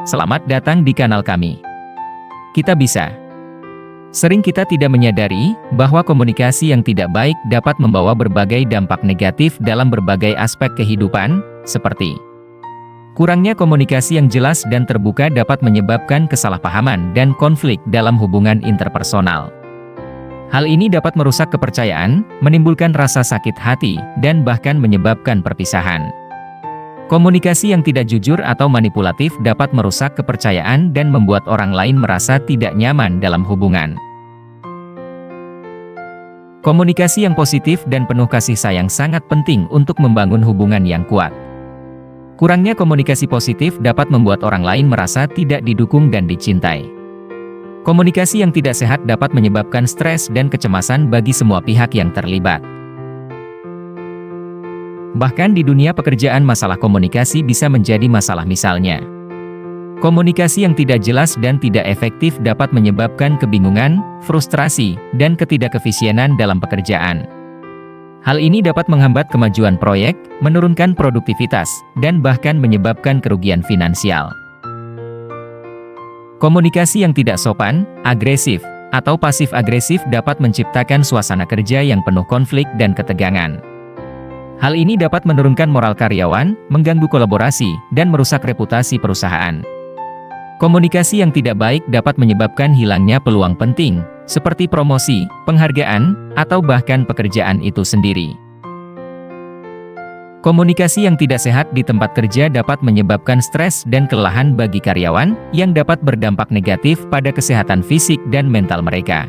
Selamat datang di kanal kami. Kita bisa. Sering kita tidak menyadari bahwa komunikasi yang tidak baik dapat membawa berbagai dampak negatif dalam berbagai aspek kehidupan, seperti kurangnya komunikasi yang jelas dan terbuka dapat menyebabkan kesalahpahaman dan konflik dalam hubungan interpersonal. Hal ini dapat merusak kepercayaan, menimbulkan rasa sakit hati, dan bahkan menyebabkan perpisahan. Komunikasi yang tidak jujur atau manipulatif dapat merusak kepercayaan dan membuat orang lain merasa tidak nyaman dalam hubungan. Komunikasi yang positif dan penuh kasih sayang sangat penting untuk membangun hubungan yang kuat. Kurangnya komunikasi positif dapat membuat orang lain merasa tidak didukung dan dicintai. Komunikasi yang tidak sehat dapat menyebabkan stres dan kecemasan bagi semua pihak yang terlibat. Bahkan di dunia pekerjaan masalah komunikasi bisa menjadi masalah, misalnya komunikasi yang tidak jelas dan tidak efektif dapat menyebabkan kebingungan, frustrasi, dan ketidakefisienan dalam pekerjaan. Hal ini dapat menghambat kemajuan proyek, menurunkan produktivitas, dan bahkan menyebabkan kerugian finansial. Komunikasi yang tidak sopan, agresif, atau pasif-agresif dapat menciptakan suasana kerja yang penuh konflik dan ketegangan. Hal ini dapat menurunkan moral karyawan, mengganggu kolaborasi, dan merusak reputasi perusahaan. Komunikasi yang tidak baik dapat menyebabkan hilangnya peluang penting, seperti promosi, penghargaan, atau bahkan pekerjaan itu sendiri. Komunikasi yang tidak sehat di tempat kerja dapat menyebabkan stres dan kelelahan bagi karyawan, yang dapat berdampak negatif pada kesehatan fisik dan mental mereka.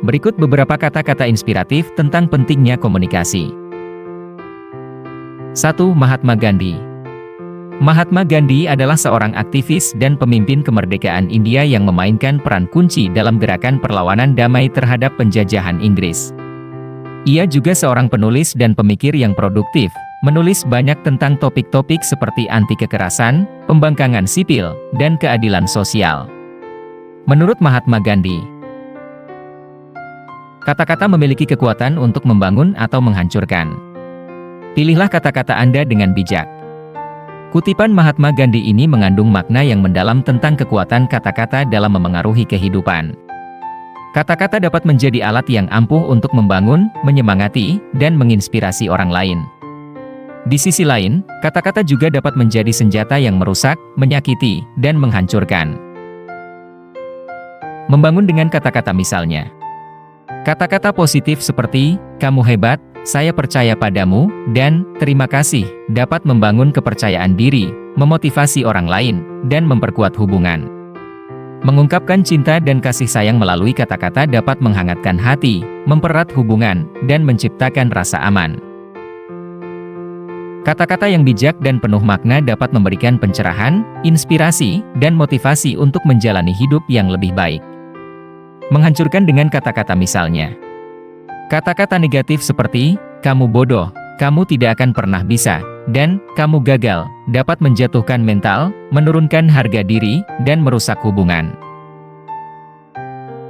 Berikut beberapa kata-kata inspiratif tentang pentingnya komunikasi. 1. Mahatma Gandhi. Mahatma Gandhi adalah seorang aktivis dan pemimpin kemerdekaan India yang memainkan peran kunci dalam gerakan perlawanan damai terhadap penjajahan Inggris. Ia juga seorang penulis dan pemikir yang produktif, menulis banyak tentang topik-topik seperti anti kekerasan, pembangkangan sipil, dan keadilan sosial. Menurut Mahatma Gandhi, kata-kata memiliki kekuatan untuk membangun atau menghancurkan. Pilihlah kata-kata Anda dengan bijak. Kutipan Mahatma Gandhi ini mengandung makna yang mendalam tentang kekuatan kata-kata dalam memengaruhi kehidupan. Kata-kata dapat menjadi alat yang ampuh untuk membangun, menyemangati, dan menginspirasi orang lain. Di sisi lain, kata-kata juga dapat menjadi senjata yang merusak, menyakiti, dan menghancurkan. Membangun dengan kata-kata, misalnya kata-kata positif seperti, "Kamu hebat, saya percaya padamu," dan "terima kasih," dapat membangun kepercayaan diri, memotivasi orang lain, dan memperkuat hubungan. Mengungkapkan cinta dan kasih sayang melalui kata-kata dapat menghangatkan hati, mempererat hubungan, dan menciptakan rasa aman. Kata-kata yang bijak dan penuh makna dapat memberikan pencerahan, inspirasi, dan motivasi untuk menjalani hidup yang lebih baik. Menghancurkan dengan kata-kata, misalnya kata-kata negatif seperti, "Kamu bodoh," "Kamu tidak akan pernah bisa," dan "Kamu gagal," dapat menjatuhkan mental, menurunkan harga diri, dan merusak hubungan.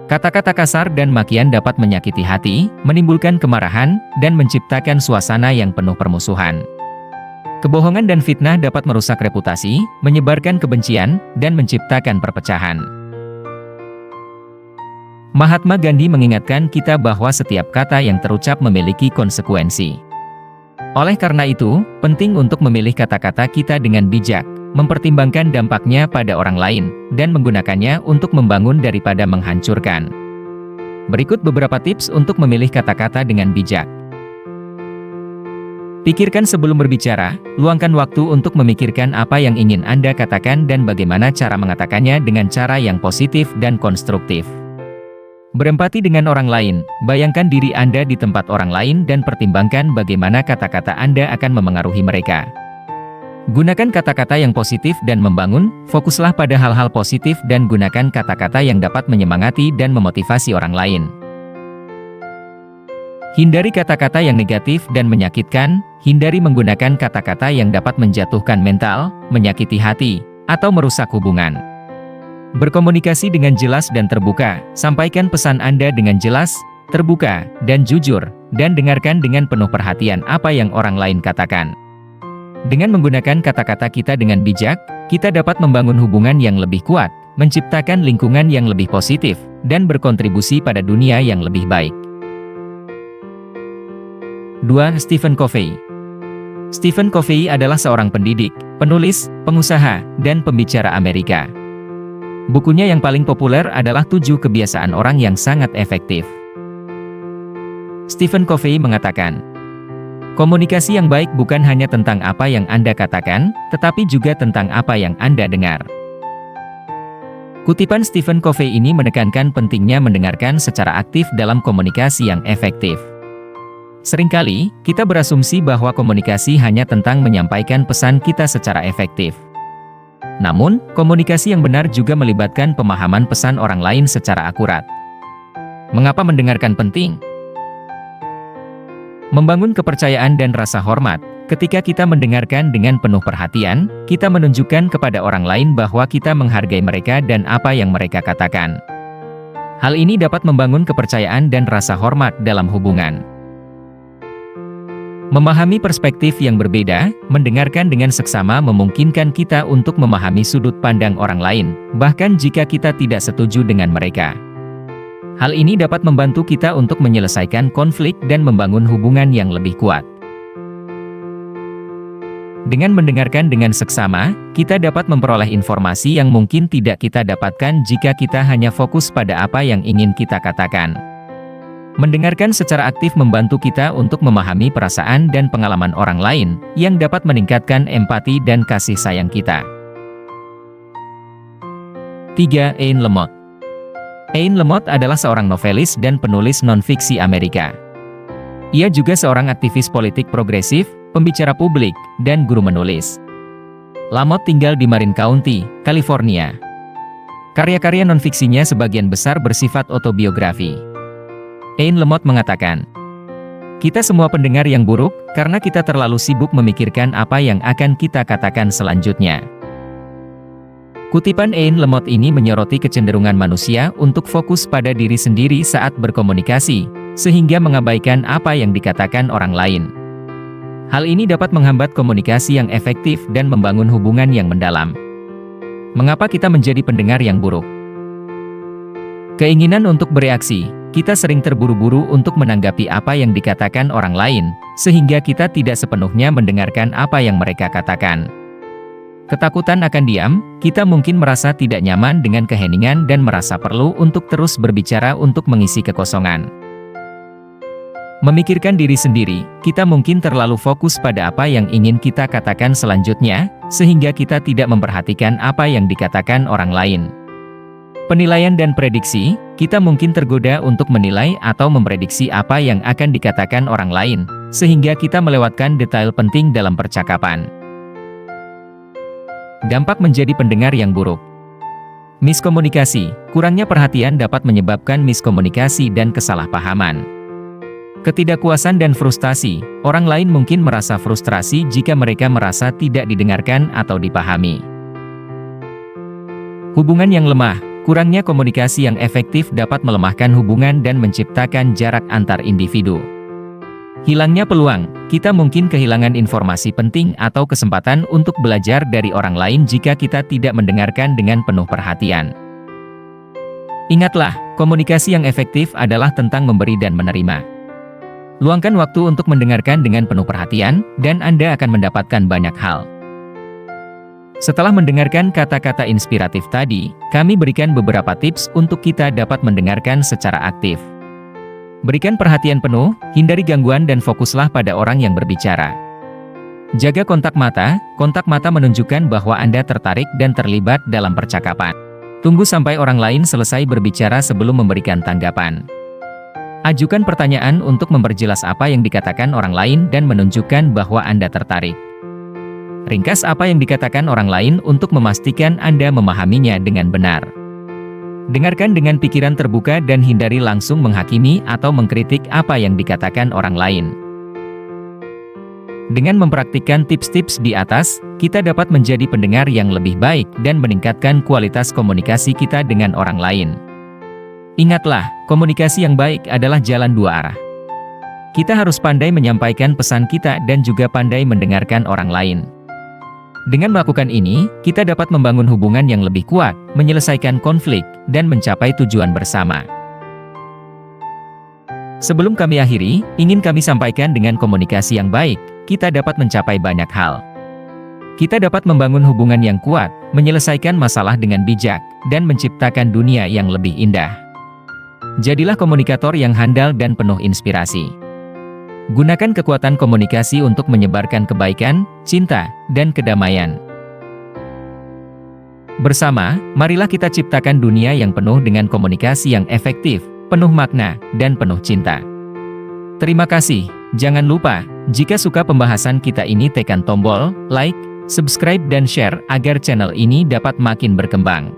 Kata-kata kasar dan makian dapat menyakiti hati, menimbulkan kemarahan, dan menciptakan suasana yang penuh permusuhan. Kebohongan dan fitnah dapat merusak reputasi, menyebarkan kebencian, dan menciptakan perpecahan. Mahatma Gandhi mengingatkan kita bahwa setiap kata yang terucap memiliki konsekuensi. Oleh karena itu, penting untuk memilih kata-kata kita dengan bijak, mempertimbangkan dampaknya pada orang lain, dan menggunakannya untuk membangun daripada menghancurkan. Berikut beberapa tips untuk memilih kata-kata dengan bijak. Pikirkan sebelum berbicara, luangkan waktu untuk memikirkan apa yang ingin Anda katakan dan bagaimana cara mengatakannya dengan cara yang positif dan konstruktif. Berempati dengan orang lain, bayangkan diri Anda di tempat orang lain dan pertimbangkan bagaimana kata-kata Anda akan memengaruhi mereka. Gunakan kata-kata yang positif dan membangun, fokuslah pada hal-hal positif dan gunakan kata-kata yang dapat menyemangati dan memotivasi orang lain. Hindari kata-kata yang negatif dan menyakitkan, hindari menggunakan kata-kata yang dapat menjatuhkan mental, menyakiti hati, atau merusak hubungan. Berkomunikasi dengan jelas dan terbuka, sampaikan pesan Anda dengan jelas, terbuka, dan jujur, dan dengarkan dengan penuh perhatian apa yang orang lain katakan. Dengan menggunakan kata-kata kita dengan bijak, Kita dapat membangun hubungan yang lebih kuat, menciptakan lingkungan yang lebih positif, dan berkontribusi pada dunia yang lebih baik. 2. Stephen Covey. Stephen Covey adalah seorang pendidik, penulis, pengusaha, dan pembicara Amerika. Bukunya yang paling populer adalah 7 Kebiasaan Orang yang Sangat Efektif. Stephen Covey mengatakan, komunikasi yang baik bukan hanya tentang apa yang Anda katakan, tetapi juga tentang apa yang Anda dengar. Kutipan Stephen Covey ini menekankan pentingnya mendengarkan secara aktif dalam komunikasi yang efektif. Seringkali, kita berasumsi bahwa komunikasi hanya tentang menyampaikan pesan kita secara efektif. Namun, komunikasi yang benar juga melibatkan pemahaman pesan orang lain secara akurat. Mengapa mendengarkan penting? Membangun kepercayaan dan rasa hormat. Ketika kita mendengarkan dengan penuh perhatian, kita menunjukkan kepada orang lain bahwa kita menghargai mereka dan apa yang mereka katakan. Hal ini dapat membangun kepercayaan dan rasa hormat dalam hubungan. Memahami perspektif yang berbeda, mendengarkan dengan seksama memungkinkan kita untuk memahami sudut pandang orang lain, bahkan jika kita tidak setuju dengan mereka. Hal ini dapat membantu kita untuk menyelesaikan konflik dan membangun hubungan yang lebih kuat. Dengan mendengarkan dengan seksama, kita dapat memperoleh informasi yang mungkin tidak kita dapatkan jika kita hanya fokus pada apa yang ingin kita katakan. Mendengarkan secara aktif membantu kita untuk memahami perasaan dan pengalaman orang lain, yang dapat meningkatkan empati dan kasih sayang kita. 3. Anne Lamott. Anne Lamott adalah seorang novelis dan penulis non-fiksi Amerika. Ia juga seorang aktivis politik progresif, pembicara publik, dan guru menulis. Lamott tinggal di Marin County, California. Karya-karya non-fiksinya sebagian besar bersifat autobiografi. Anne Lamott mengatakan, kita semua pendengar yang buruk, karena kita terlalu sibuk memikirkan apa yang akan kita katakan selanjutnya. Kutipan Anne Lamott ini menyoroti kecenderungan manusia untuk fokus pada diri sendiri saat berkomunikasi, sehingga mengabaikan apa yang dikatakan orang lain. Hal ini dapat menghambat komunikasi yang efektif dan membangun hubungan yang mendalam. Mengapa kita menjadi pendengar yang buruk? Keinginan untuk bereaksi. Kita sering terburu-buru untuk menanggapi apa yang dikatakan orang lain, sehingga kita tidak sepenuhnya mendengarkan apa yang mereka katakan. Ketakutan akan diam, kita mungkin merasa tidak nyaman dengan keheningan dan merasa perlu untuk terus berbicara untuk mengisi kekosongan. Memikirkan diri sendiri, kita mungkin terlalu fokus pada apa yang ingin kita katakan selanjutnya, sehingga kita tidak memperhatikan apa yang dikatakan orang lain. Penilaian dan prediksi, kita mungkin tergoda untuk menilai atau memprediksi apa yang akan dikatakan orang lain, sehingga kita melewatkan detail penting dalam percakapan. Dampak menjadi pendengar yang buruk. Miskomunikasi, kurangnya perhatian dapat menyebabkan miskomunikasi dan kesalahpahaman. Ketidakpuasan dan frustasi, orang lain mungkin merasa frustrasi jika mereka merasa tidak didengarkan atau dipahami. Hubungan yang lemah, kurangnya komunikasi yang efektif dapat melemahkan hubungan dan menciptakan jarak antar individu. Hilangnya peluang, kita mungkin kehilangan informasi penting atau kesempatan untuk belajar dari orang lain jika kita tidak mendengarkan dengan penuh perhatian. Ingatlah, komunikasi yang efektif adalah tentang memberi dan menerima. Luangkan waktu untuk mendengarkan dengan penuh perhatian, dan Anda akan mendapatkan banyak hal. Setelah mendengarkan kata-kata inspiratif tadi, kami berikan beberapa tips untuk kita dapat mendengarkan secara aktif. Berikan perhatian penuh, hindari gangguan dan fokuslah pada orang yang berbicara. Jaga kontak mata menunjukkan bahwa Anda tertarik dan terlibat dalam percakapan. Tunggu sampai orang lain selesai berbicara sebelum memberikan tanggapan. Ajukan pertanyaan untuk memperjelas apa yang dikatakan orang lain dan menunjukkan bahwa Anda tertarik. Ringkas apa yang dikatakan orang lain untuk memastikan Anda memahaminya dengan benar. Dengarkan dengan pikiran terbuka dan hindari langsung menghakimi atau mengkritik apa yang dikatakan orang lain. Dengan mempraktikkan tips-tips di atas, kita dapat menjadi pendengar yang lebih baik dan meningkatkan kualitas komunikasi kita dengan orang lain. Ingatlah, komunikasi yang baik adalah jalan dua arah. Kita harus pandai menyampaikan pesan kita dan juga pandai mendengarkan orang lain. Dengan melakukan ini, kita dapat membangun hubungan yang lebih kuat, menyelesaikan konflik, dan mencapai tujuan bersama. Sebelum kami akhiri, ingin kami sampaikan dengan komunikasi yang baik, kita dapat mencapai banyak hal. Kita dapat membangun hubungan yang kuat, menyelesaikan masalah dengan bijak, dan menciptakan dunia yang lebih indah. Jadilah komunikator yang handal dan penuh inspirasi. Gunakan kekuatan komunikasi untuk menyebarkan kebaikan, cinta, dan kedamaian. Bersama, marilah kita ciptakan dunia yang penuh dengan komunikasi yang efektif, penuh makna, dan penuh cinta. Terima kasih. Jangan lupa, jika suka pembahasan kita ini tekan tombol like, subscribe dan share agar channel ini dapat makin berkembang.